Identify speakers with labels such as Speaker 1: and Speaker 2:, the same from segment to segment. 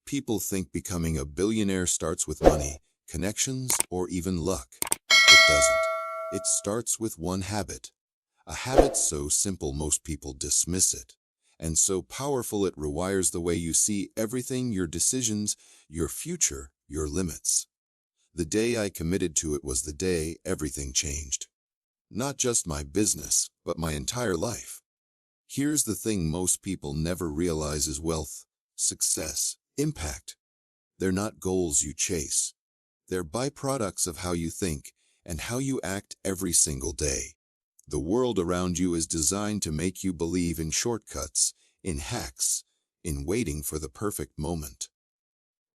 Speaker 1: People think becoming a billionaire starts with money, connections, or even luck. It doesn't. It starts with one habit. A habit so simple most people dismiss it, and so powerful it rewires the way you see everything, your decisions, your future, your limits. The day I committed to it was the day everything changed. Not just my business, but my entire life. Here's the thing most people never realize is wealth, success, impact. They're not goals you chase. They're byproducts of how you think and how you act every single day. The world around you is designed to make you believe in shortcuts, in hacks, in waiting for the perfect moment.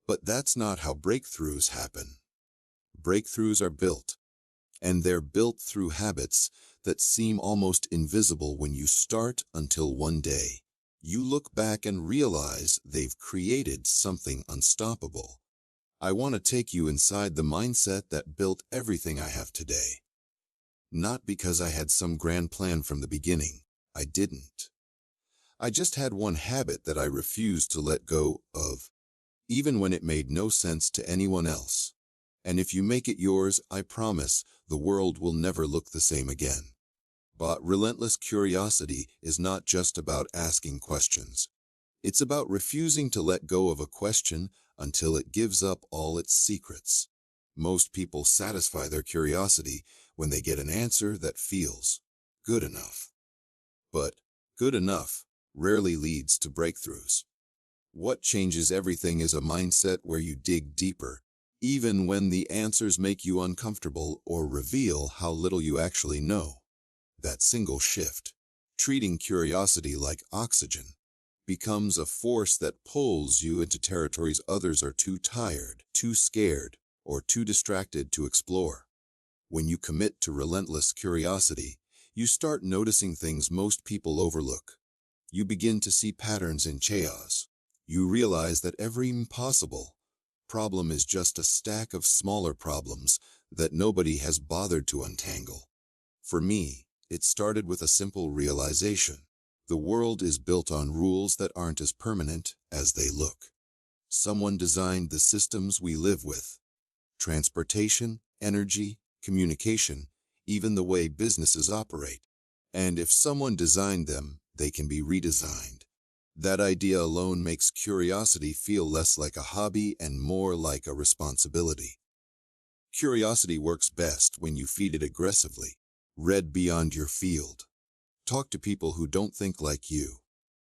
Speaker 1: But that's not how breakthroughs happen. Breakthroughs are built, and they're built through habits that seem almost invisible when you start, until one day you look back and realize they've created something unstoppable. I want to take you inside the mindset that built everything I have today. Not because I had some grand plan from the beginning. I didn't. I just had one habit that I refused to let go of, even when it made no sense to anyone else. And if you make it yours, I promise the world will never look the same again. But relentless curiosity is not just about asking questions. It's about refusing to let go of a question until it gives up all its secrets. Most people satisfy their curiosity when they get an answer that feels good enough. But good enough rarely leads to breakthroughs. What changes everything is a mindset where you dig deeper, even when the answers make you uncomfortable or reveal how little you actually know. That single shift, treating curiosity like oxygen, becomes a force that pulls you into territories others are too tired, too scared, or too distracted to explore. When you commit to relentless curiosity, you start noticing things most people overlook. You begin to see patterns in chaos. You realize that every impossible problem is just a stack of smaller problems that nobody has bothered to untangle. For me, it started with a simple realization. The world is built on rules that aren't as permanent as they look. Someone designed the systems we live with. Transportation, energy, communication, even the way businesses operate. And if someone designed them, they can be redesigned. That idea alone makes curiosity feel less like a hobby and more like a responsibility. Curiosity works best when you feed it aggressively. Read beyond your field. Talk to people who don't think like you.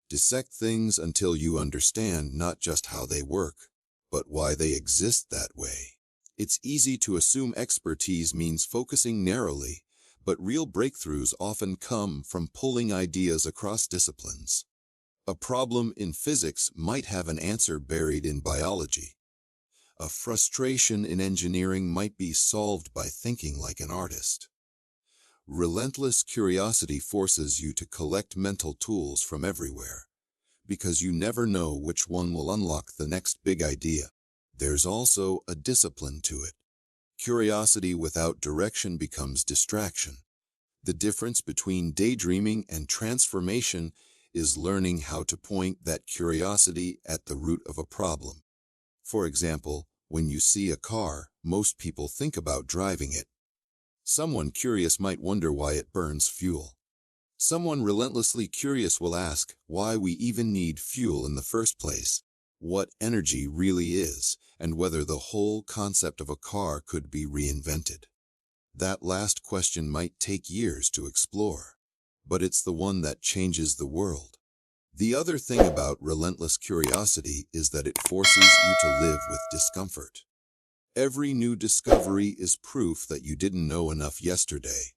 Speaker 1: Dissect things until you understand not just how they work, but why they exist that way. It's easy to assume expertise means focusing narrowly, but real breakthroughs often come from pulling ideas across disciplines. A problem in physics might have an answer buried in biology. A frustration in engineering might be solved by thinking like an artist. Relentless curiosity forces you to collect mental tools from everywhere, because you never know which one will unlock the next big idea. There's also a discipline to it. Curiosity without direction becomes distraction. The difference between daydreaming and transformation is learning how to point that curiosity at the root of a problem. For example, when you see a car, most people think about driving it. Someone curious might wonder why it burns fuel. Someone relentlessly curious will ask why we even need fuel in the first place, what energy really is, and whether the whole concept of a car could be reinvented. That last question might take years to explore, but it's the one that changes the world. The other thing about relentless curiosity is that it forces you to live with discomfort. Every new discovery is proof that you didn't know enough yesterday.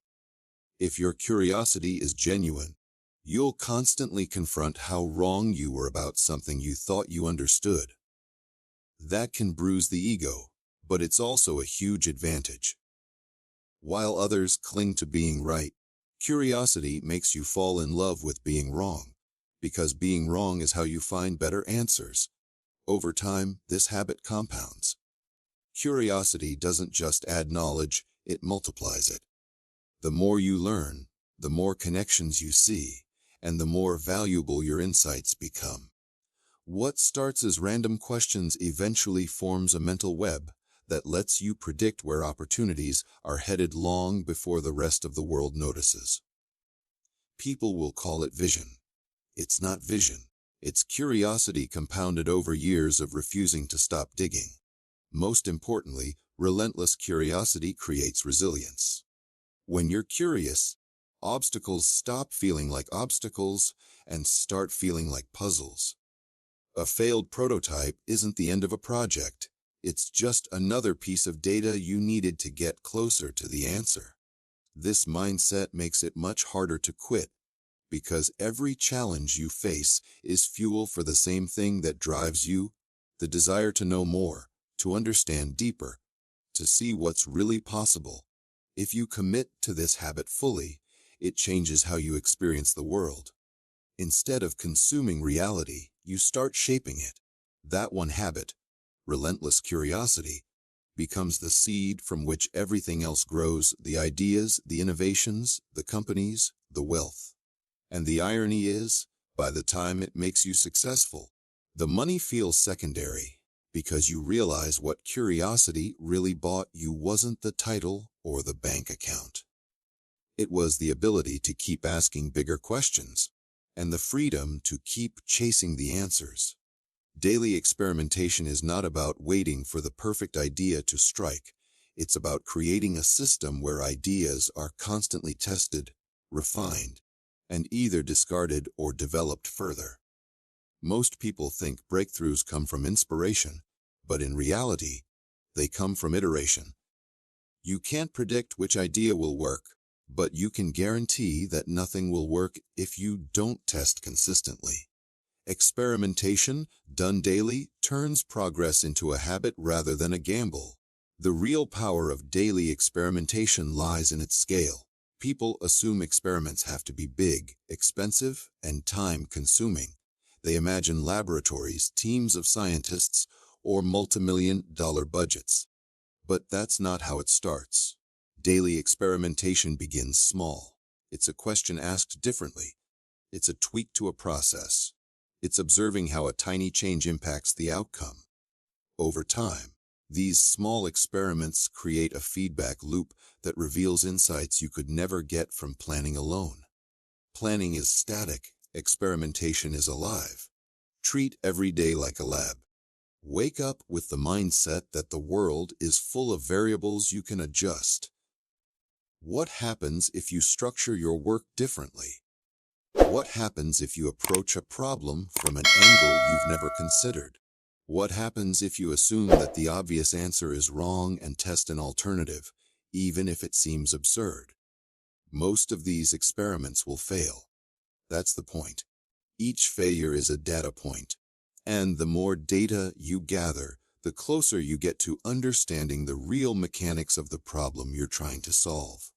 Speaker 1: If your curiosity is genuine, you'll constantly confront how wrong you were about something you thought you understood. That can bruise the ego, but it's also a huge advantage. While others cling to being right, curiosity makes you fall in love with being wrong, because being wrong is how you find better answers. Over time, this habit compounds. Curiosity doesn't just add knowledge, it multiplies it. The more you learn, the more connections you see, and the more valuable your insights become. What starts as random questions eventually forms a mental web that lets you predict where opportunities are headed long before the rest of the world notices. People will call it vision. It's not vision. It's curiosity compounded over years of refusing to stop digging. Most importantly, relentless curiosity creates resilience. When you're curious, obstacles stop feeling like obstacles and start feeling like puzzles. A failed prototype isn't the end of a project. It's just another piece of data you needed to get closer to the answer. This mindset makes it much harder to quit, because every challenge you face is fuel for the same thing that drives you: the desire to know more, to understand deeper, to see what's really possible. If you commit to this habit fully, it changes how you experience the world. Instead of consuming reality, you start shaping it. That one habit, relentless curiosity, becomes the seed from which everything else grows: the ideas, the innovations, the companies, the wealth. And the irony is, by the time it makes you successful, the money feels secondary, because you realize what curiosity really bought you wasn't the title or the bank account. It was the ability to keep asking bigger questions, and the freedom to keep chasing the answers. Daily experimentation is not about waiting for the perfect idea to strike. It's about creating a system where ideas are constantly tested, refined, and either discarded or developed further. Most people think breakthroughs come from inspiration, but in reality, they come from iteration. You can't predict which idea will work, but you can guarantee that nothing will work if you don't test consistently. Experimentation, done daily, turns progress into a habit rather than a gamble. The real power of daily experimentation lies in its scale. People assume experiments have to be big, expensive, and time-consuming. They imagine laboratories, teams of scientists, or multi-million-dollar budgets. But that's not how it starts. Daily experimentation begins small. It's a question asked differently. It's a tweak to a process. It's observing how a tiny change impacts the outcome. Over time, these small experiments create a feedback loop that reveals insights you could never get from planning alone. Planning is static, experimentation is alive. Treat every day like a lab. Wake up with the mindset that the world is full of variables you can adjust. What happens if you structure your work differently? What happens if you approach a problem from an angle you've never considered? What happens if you assume that the obvious answer is wrong and test an alternative, even if it seems absurd? Most of these experiments will fail. That's the point. Each failure is a data point. And the more data you gather, the closer you get to understanding the real mechanics of the problem you're trying to solve.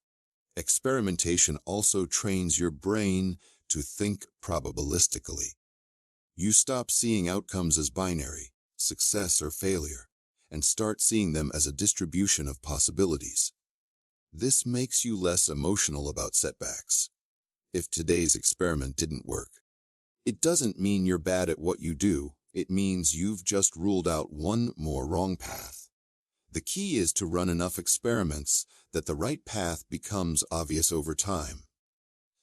Speaker 1: Experimentation also trains your brain to think probabilistically. You stop seeing outcomes as binary, success or failure, and start seeing them as a distribution of possibilities. This makes you less emotional about setbacks. If today's experiment didn't work, it doesn't mean you're bad at what you do. It means you've just ruled out one more wrong path. The key is to run enough experiments that the right path becomes obvious over time.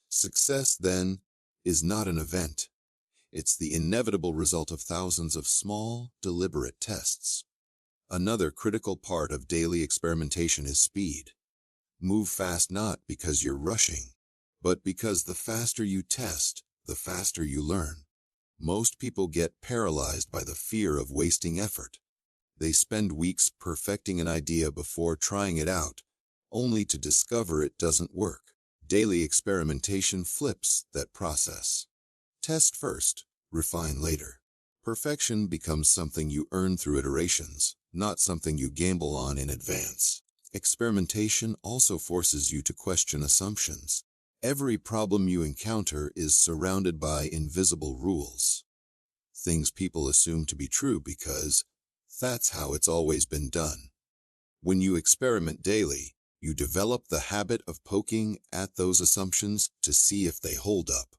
Speaker 1: Success, then, is not an event. It's the inevitable result of thousands of small, deliberate tests. Another critical part of daily experimentation is speed. Move fast not because you're rushing, but because the faster you test, the faster you learn. Most people get paralyzed by the fear of wasting effort. They spend weeks perfecting an idea before trying it out, only to discover it doesn't work. Daily experimentation flips that process. Test first, refine later. Perfection becomes something you earn through iterations, not something you gamble on in advance. Experimentation also forces you to question assumptions. Every problem you encounter is surrounded by invisible rules. Things people assume to be true because that's how it's always been done. When you experiment daily, you develop the habit of poking at those assumptions to see if they hold up.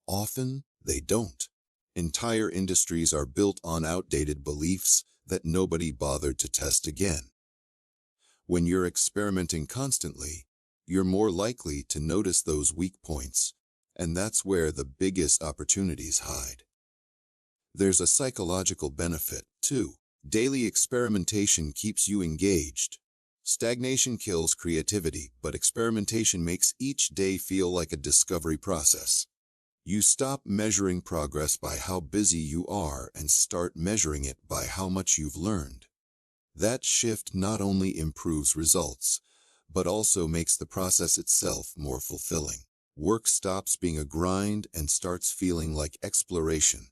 Speaker 1: Often, they don't. Entire industries are built on outdated beliefs that nobody bothered to test again. When you're experimenting constantly, you're more likely to notice those weak points, and that's where the biggest opportunities hide. There's a psychological benefit, too. Daily experimentation keeps you engaged. Stagnation kills creativity, but experimentation makes each day feel like a discovery process. You stop measuring progress by how busy you are and start measuring it by how much you've learned. That shift not only improves results, but also makes the process itself more fulfilling. Work stops being a grind and starts feeling like exploration.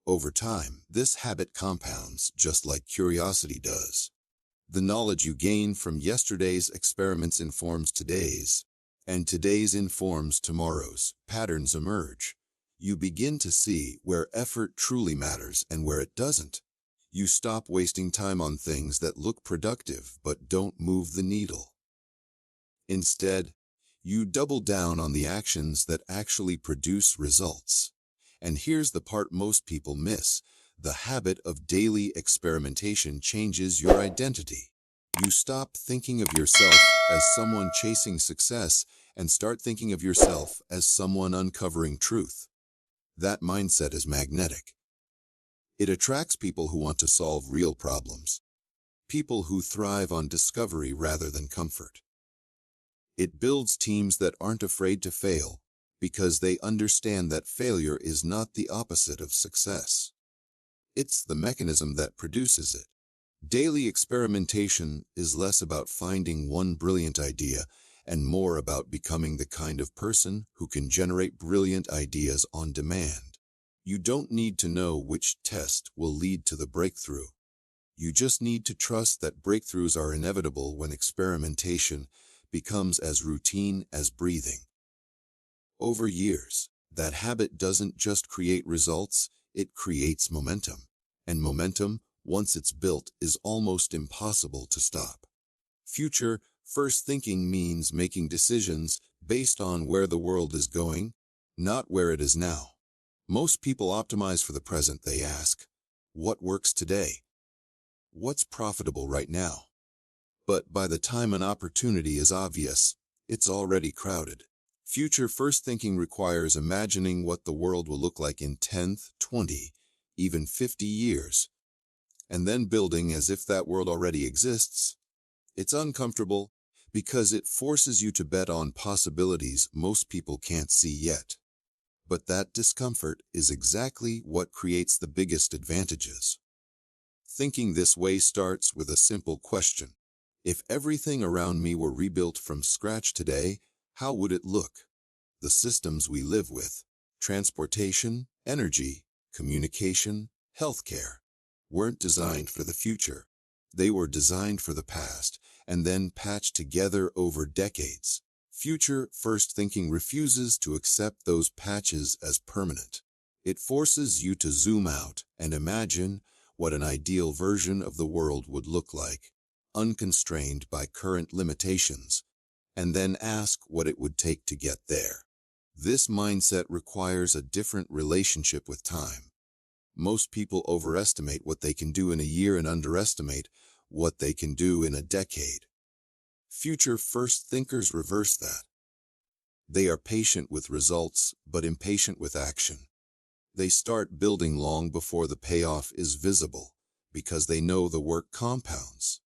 Speaker 1: Over time, this habit compounds just like curiosity does. The knowledge you gain from yesterday's experiments informs today's, and today's informs tomorrow's. Patterns emerge. You begin to see where effort truly matters and where it doesn't. You stop wasting time on things that look productive but don't move the needle. Instead, you double down on the actions that actually produce results. And here's the part most people miss. The habit of daily experimentation changes your identity. You stop thinking of yourself as someone chasing success and start thinking of yourself as someone uncovering truth. That mindset is magnetic. It attracts people who want to solve real problems, people who thrive on discovery rather than comfort. It builds teams that aren't afraid to fail, because they understand that failure is not the opposite of success. It's the mechanism that produces it. Daily experimentation is less about finding one brilliant idea and more about becoming the kind of person who can generate brilliant ideas on demand. You don't need to know which test will lead to the breakthrough. You just need to trust that breakthroughs are inevitable when experimentation becomes as routine as breathing. Over years, that habit doesn't just create results, it creates momentum. And momentum, once it's built, is almost impossible to stop. Future first thinking means making decisions based on where the world is going, not where it is now. Most people optimize for the present. They ask, what works today? What's profitable right now? But by the time an opportunity is obvious, it's already crowded. Future first thinking requires imagining what the world will look like in 10, 20, even 50 years, and then building as if that world already exists. It's uncomfortable because it forces you to bet on possibilities most people can't see yet. But that discomfort is exactly what creates the biggest advantages. Thinking this way starts with a simple question. If everything around me were rebuilt from scratch today, how would it look? The systems we live with, transportation, energy, communication, healthcare, weren't designed for the future. They were designed for the past and then patched together over decades. Future first thinking refuses to accept those patches as permanent. It forces you to zoom out and imagine what an ideal version of the world would look like, unconstrained by current limitations, and then ask what it would take to get there. This mindset requires a different relationship with time. Most people overestimate what they can do in a year and underestimate what they can do in a decade. Future first thinkers reverse that. They are patient with results, but impatient with action. They start building long before the payoff is visible, because they know the work compounds.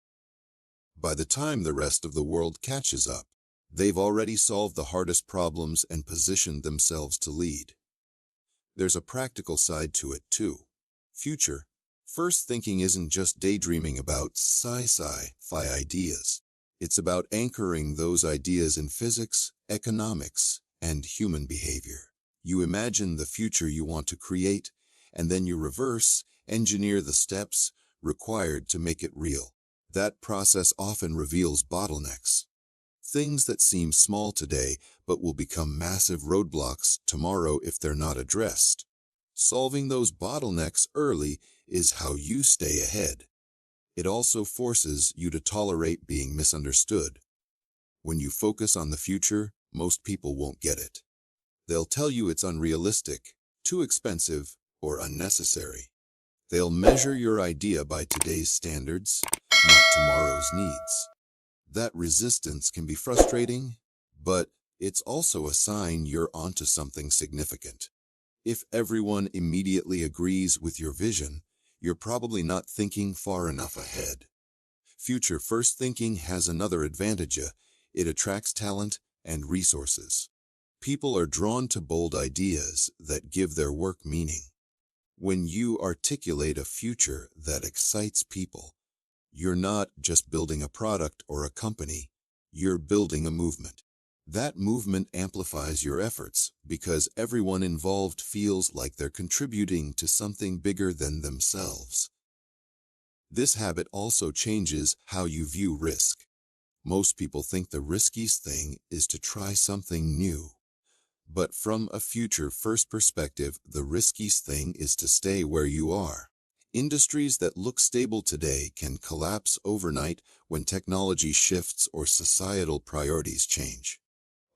Speaker 1: By the time the rest of the world catches up, they've already solved the hardest problems and positioned themselves to lead. There's a practical side to it, too. Future first thinking isn't just daydreaming about sci-fi ideas. It's about anchoring those ideas in physics, economics, and human behavior. You imagine the future you want to create, and then you reverse engineer the steps required to make it real. That process often reveals bottlenecks. Things that seem small today but will become massive roadblocks tomorrow if they're not addressed. Solving those bottlenecks early is how you stay ahead. It also forces you to tolerate being misunderstood. When you focus on the future, most people won't get it. They'll tell you it's unrealistic, too expensive, or unnecessary. They'll measure your idea by today's standards, not tomorrow's needs. That resistance can be frustrating, but it's also a sign you're onto something significant. If everyone immediately agrees with your vision, you're probably not thinking far enough ahead. Future first thinking has another advantage. It attracts talent and resources. People are drawn to bold ideas that give their work meaning. When you articulate a future that excites people, you're not just building a product or a company, you're building a movement. That movement amplifies your efforts because everyone involved feels like they're contributing to something bigger than themselves. This habit also changes how you view risk. Most people think the riskiest thing is to try something new. But from a future-first perspective, the riskiest thing is to stay where you are. Industries that look stable today can collapse overnight when technology shifts or societal priorities change.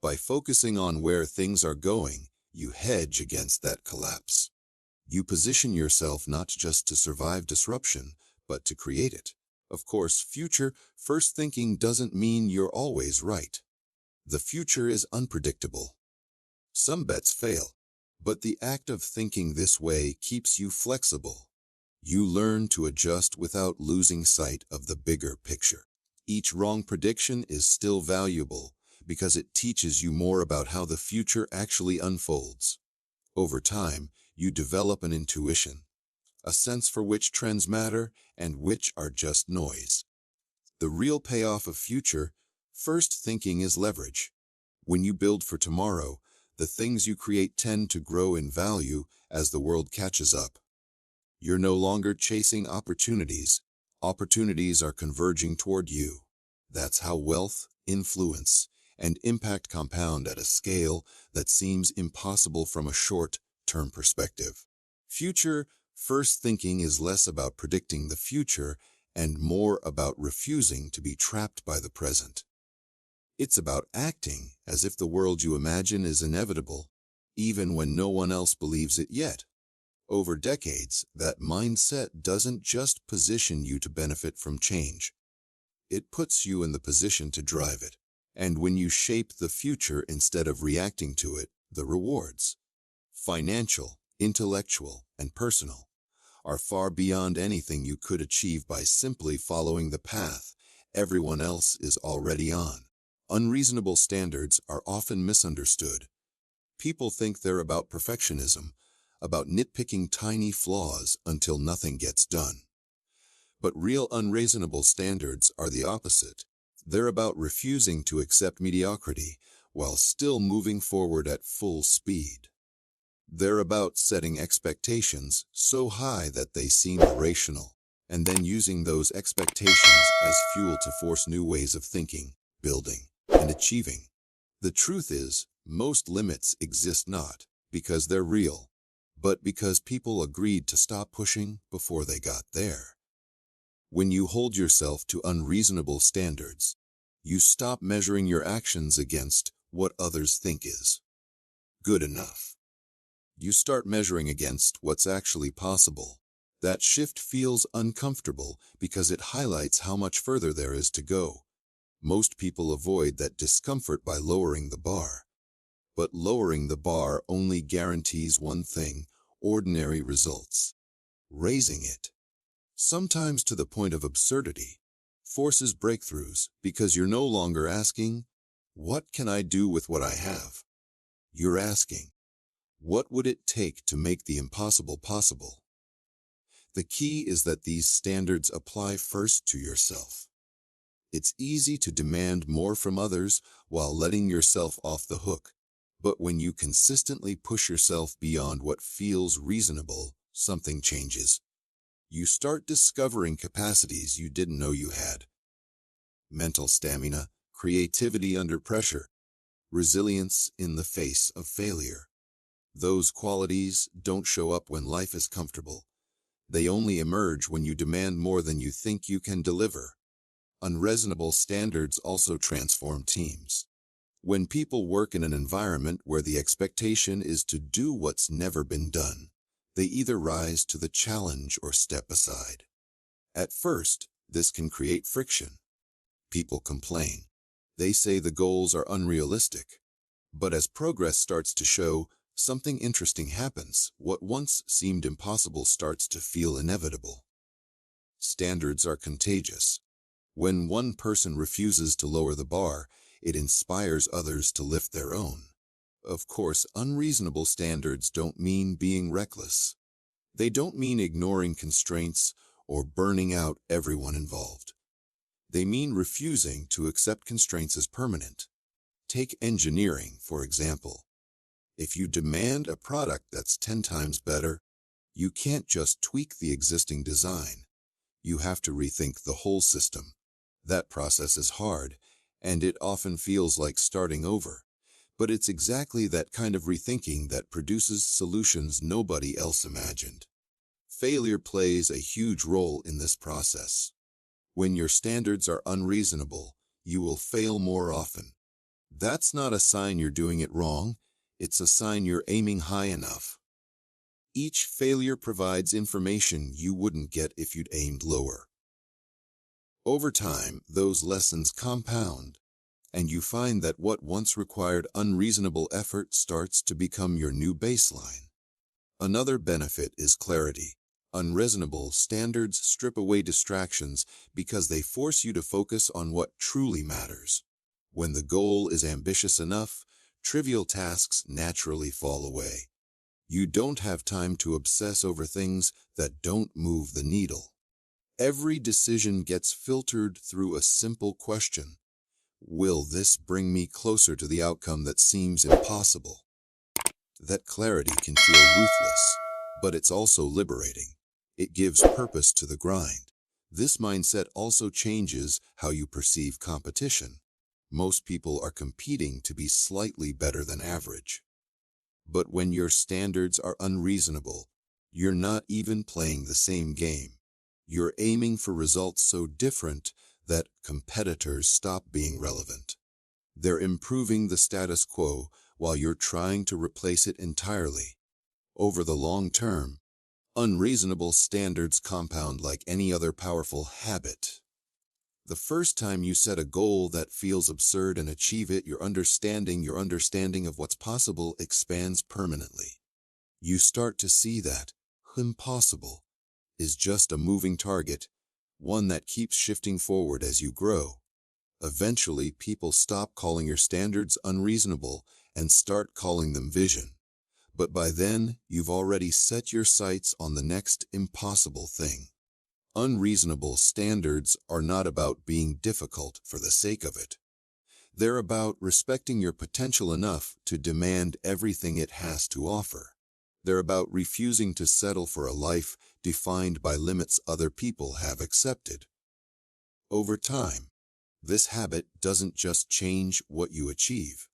Speaker 1: By focusing on where things are going, you hedge against that collapse. You position yourself not just to survive disruption, but to create it. Of course, future-first thinking doesn't mean you're always right. The future is unpredictable. Some bets fail, but the act of thinking this way keeps you flexible. You learn to adjust without losing sight of the bigger picture. Each wrong prediction is still valuable because it teaches you more about how the future actually unfolds. Over time, you develop an intuition, a sense for which trends matter and which are just noise. The real payoff of future-first thinking is leverage. When you build for tomorrow, the things you create tend to grow in value as the world catches up. You're no longer chasing opportunities. Opportunities are converging toward you. That's how wealth, influence, and impact compound at a scale that seems impossible from a short-term perspective. Future-first thinking is less about predicting the future and more about refusing to be trapped by the present. It's about acting as if the world you imagine is inevitable, even when no one else believes it yet. Over decades, that mindset doesn't just position you to benefit from change. It puts you in the position to drive it. And when you shape the future instead of reacting to it, the rewards, financial, intellectual, and personal, are far beyond anything you could achieve by simply following the path everyone else is already on. Unreasonable standards are often misunderstood. People think they're about perfectionism, about nitpicking tiny flaws until nothing gets done. But real unreasonable standards are the opposite. They're about refusing to accept mediocrity while still moving forward at full speed. They're about setting expectations so high that they seem irrational, and then using those expectations as fuel to force new ways of thinking, building, and achieving. The truth is, most limits exist not because they're real, but because people agreed to stop pushing before they got there. When you hold yourself to unreasonable standards, you stop measuring your actions against what others think is good enough. You start measuring against what's actually possible. That shift feels uncomfortable because it highlights how much further there is to go. Most people avoid that discomfort by lowering the bar. But lowering the bar only guarantees one thing: ordinary results. Raising it, sometimes to the point of absurdity, forces breakthroughs because you're no longer asking, "What can I do with what I have?" You're asking, "What would it take to make the impossible possible?" The key is that these standards apply first to yourself. It's easy to demand more from others while letting yourself off the hook. But when you consistently push yourself beyond what feels reasonable, something changes. You start discovering capacities you didn't know you had. Mental stamina, creativity under pressure, resilience in the face of failure. Those qualities don't show up when life is comfortable. They only emerge when you demand more than you think you can deliver. Unreasonable standards also transform teams. When people work in an environment where the expectation is to do what's never been done, They either rise to the challenge or step aside. At first, this can create friction. People complain. They say the goals are unrealistic. But as progress starts to show, something interesting happens. What once seemed impossible starts to feel inevitable. Standards are contagious. When one person refuses to lower the bar, it inspires others to lift their own. Of course, unreasonable standards don't mean being reckless. They don't mean ignoring constraints or burning out everyone involved. They mean refusing to accept constraints as permanent. Take engineering, for example. If you demand a product that's 10 times better, you can't just tweak the existing design. You have to rethink the whole system. That process is hard, and it often feels like starting over. But it's exactly that kind of rethinking that produces solutions nobody else imagined. Failure plays a huge role in this process. When your standards are unreasonable, you will fail more often. That's not a sign you're doing it wrong, it's a sign you're aiming high enough. Each failure provides information you wouldn't get if you'd aimed lower. Over time, those lessons compound, and you find that what once required unreasonable effort starts to become your new baseline. Another benefit is clarity. Unreasonable standards strip away distractions because they force you to focus on what truly matters. When the goal is ambitious enough, trivial tasks naturally fall away. You don't have time to obsess over things that don't move the needle. Every decision gets filtered through a simple question. Will this bring me closer to the outcome that seems impossible? That clarity can feel ruthless, but it's also liberating. It gives purpose to the grind. This mindset also changes how you perceive competition. Most people are competing to be slightly better than average. But when your standards are unreasonable, you're not even playing the same game. You're aiming for results so different that competitors stop being relevant. They're improving the status quo while you're trying to replace it entirely. Over the long term, unreasonable standards compound like any other powerful habit. The first time you set a goal that feels absurd and achieve it, your understanding of what's possible expands permanently. You start to see that impossible is just a moving target, one that keeps shifting forward as you grow. Eventually, people stop calling your standards unreasonable and start calling them vision. But by then, you've already set your sights on the next impossible thing. Unreasonable standards are not about being difficult for the sake of it. They're about respecting your potential enough to demand everything it has to offer. They're about refusing to settle for a life defined by limits other people have accepted. Over time, this habit doesn't just change what you achieve.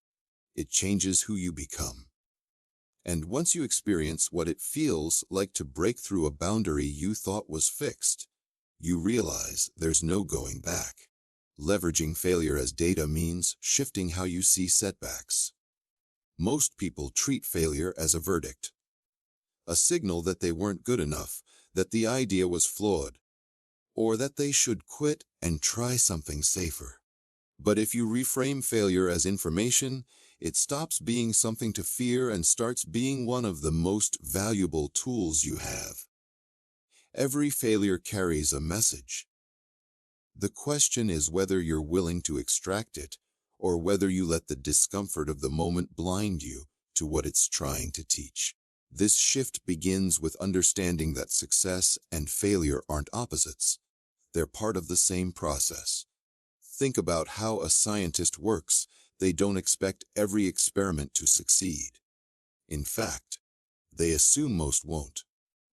Speaker 1: It changes who you become. And once you experience what it feels like to break through a boundary you thought was fixed, you realize there's no going back. Leveraging failure as data means shifting how you see setbacks. Most people treat failure as a verdict, a signal that they weren't good enough, that the idea was flawed, or that they should quit and try something safer. But if you reframe failure as information, it stops being something to fear and starts being one of the most valuable tools you have. Every failure carries a message. The question is whether you're willing to extract it, or whether you let the discomfort of the moment blind you to what it's trying to teach. This shift begins with understanding that success and failure aren't opposites. They're part of the same process. Think about how a scientist works. They don't expect every experiment to succeed. In fact, they assume most won't.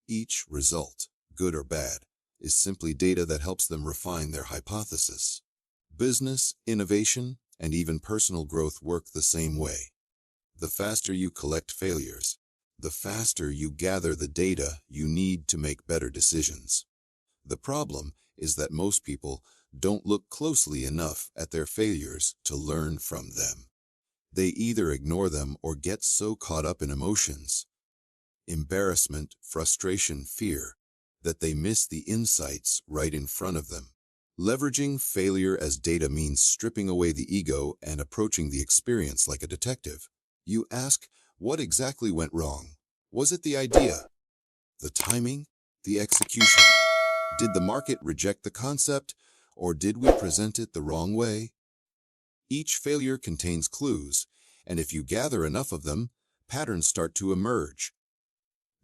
Speaker 1: Each result, good or bad, is simply data that helps them refine their hypothesis. Business, innovation, and even personal growth work the same way. The faster you collect failures, the faster you gather the data you need to make better decisions. The problem is that most people don't look closely enough at their failures to learn from them. They either ignore them or get so caught up in emotions. embarrassment, frustration, fear that they miss the insights right in front of them. Leveraging failure as data means stripping away the ego and approaching the experience like a detective. You ask, what exactly went wrong? Was it the idea, the timing, the execution? Did the market reject the concept, or did we present it the wrong way? Each failure contains clues, and if you gather enough of them, patterns start to emerge.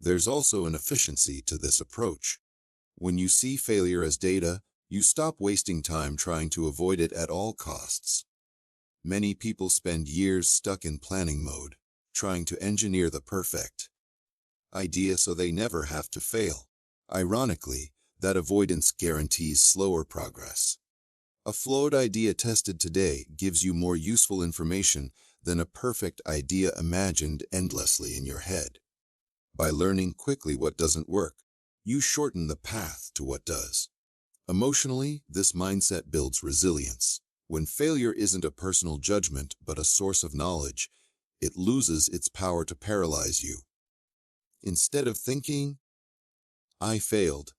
Speaker 1: There's also an efficiency to this approach. When you see failure as data, you stop wasting time trying to avoid it at all costs. Many people spend years stuck in planning mode, trying to engineer the perfect idea so they never have to fail. Ironically, that avoidance guarantees slower progress. A flawed idea tested today gives you more useful information than a perfect idea imagined endlessly in your head. By learning quickly what doesn't work, you shorten the path to what does. Emotionally, this mindset builds resilience. When failure isn't a personal judgment but a source of knowledge, it loses its power to paralyze you. Instead of thinking, I failed,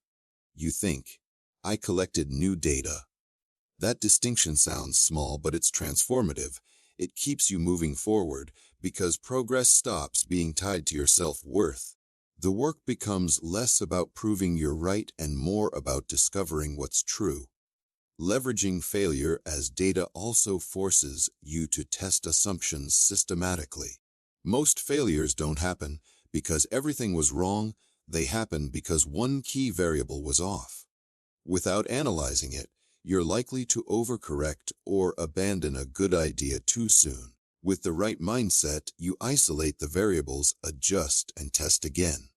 Speaker 1: you think, I collected new data. That distinction sounds small, but it's transformative. It keeps you moving forward because progress stops being tied to your self-worth. The work becomes less about proving you're right and more about discovering what's true. Leveraging failure as data also forces you to test assumptions systematically. Most failures don't happen because everything was wrong, they happen because one key variable was off. Without analyzing it, you're likely to overcorrect or abandon a good idea too soon. With the right mindset, you isolate the variables, adjust, and test again.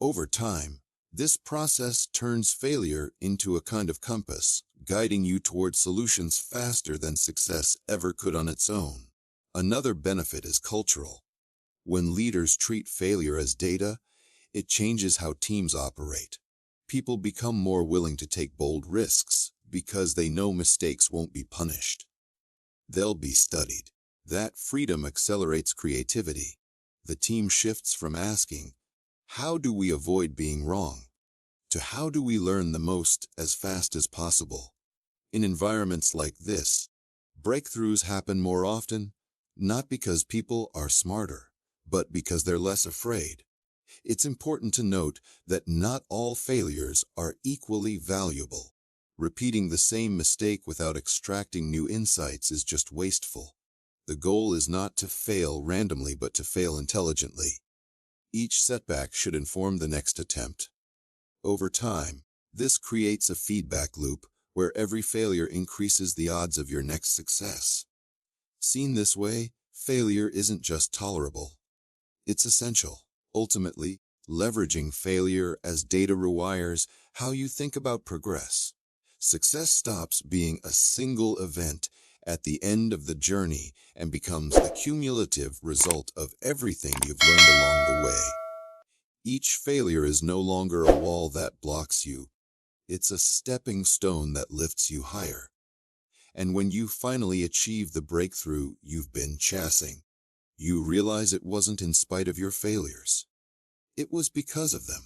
Speaker 1: Over time, this process turns failure into a kind of compass, guiding you toward solutions faster than success ever could on its own. Another benefit is cultural. When leaders treat failure as data, it changes how teams operate. People become more willing to take bold risks because they know mistakes won't be punished. They'll be studied. That freedom accelerates creativity. The team shifts from asking, how do we avoid being wrong, to how do we learn the most as fast as possible? In environments like this, breakthroughs happen more often, not because people are smarter, but because they're less afraid. It's important to note that not all failures are equally valuable. Repeating the same mistake without extracting new insights is just wasteful. The goal is not to fail randomly but to fail intelligently. Each setback should inform the next attempt. Over time, this creates a feedback loop where every failure increases the odds of your next success. Seen this way, failure isn't just tolerable. It's essential. Ultimately, leveraging failure as data rewires how you think about progress. Success stops being a single event at the end of the journey and becomes the cumulative result of everything you've learned along the way. Each failure is no longer a wall that blocks you. It's a stepping stone that lifts you higher. And when you finally achieve the breakthrough you've been chasing, you realize it wasn't in spite of your failures. It was because of them.